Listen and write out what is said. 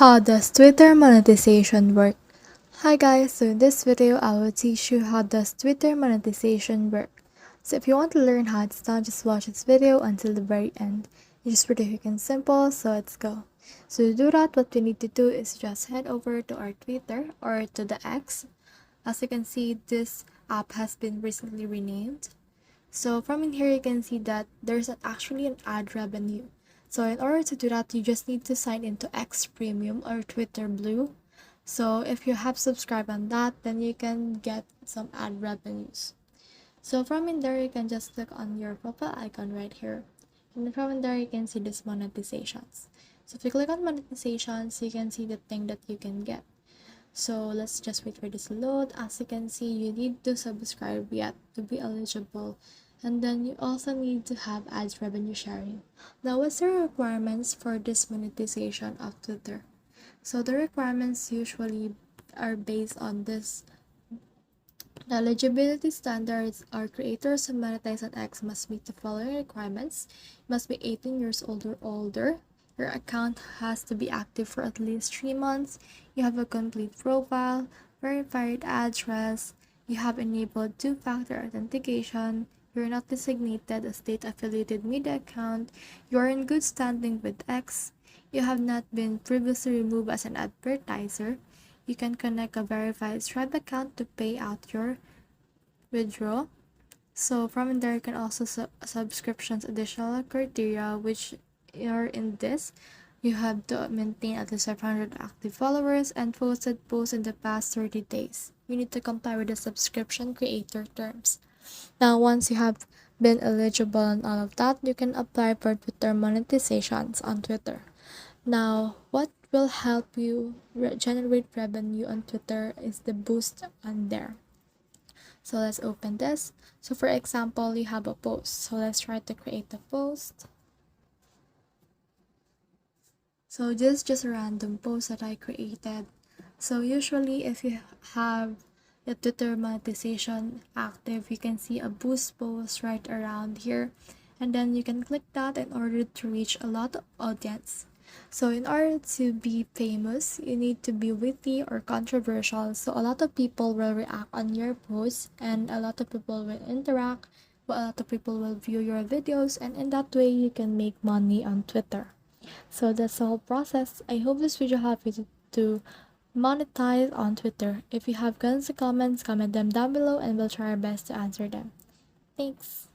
How does Twitter monetization work? Hi guys, so in this video I will teach you how does Twitter monetization work. So if you want to learn how it's done, just watch this video until the very end. It's pretty quick and simple, so let's go. So to do that, what we need to do is just head over to our Twitter or to the X. As you can see, this app has been recently renamed. So from in here, you can see that there's actually an ad revenue. So in order to do that, you just need to sign into X Premium or Twitter Blue. So if you have subscribed on that, then you can get some ad revenues. So from in there, you can just click on your profile icon right here. And from in there, you can see this monetizations. So if you click on monetizations, you can see the thing that you can get. So let's just wait for this to load. As you can see, you need to subscribe yet to be eligible, and then you also need to have ads revenue sharing. Now, what's the requirements for this monetization of Twitter? So the requirements usually are based on this. The eligibility standards are creators who monetize on X must meet the following requirements. You must be 18 years old or older. Your account has to be active for at least 3 months. You have a complete profile, verified address. You have enabled two-factor authentication. You're not designated a state-affiliated media account. You are in good standing with X. You have not been previously removed as an advertiser. You can connect a verified Stripe account to pay out your withdraw. So from there, you can also subscriptions additional criteria, which are in this. You have to maintain at least 500 active followers and posted posts in the past 30 days. You need to comply with the subscription creator terms. Now, once you have been eligible on all of that, you can apply for Twitter monetizations on Twitter. Now, what will help you generate revenue on Twitter is the boost on there. So let's open this. So for example, you have a post. So let's try to create a post. So this is just a random post that I created. So usually if you have the Twitter monetization active, you can see a boost post right around here. And then you can click that in order to reach a lot of audience. So in order to be famous, you need to be witty or controversial. So a lot of people will react on your posts and a lot of people will interact. A lot of people will view your videos, and in that way you can make money on Twitter. So that's the whole process. I hope this video helped you to monetize on Twitter. If you have questions or comments, comment them down below and we'll try our best to answer them. Thanks.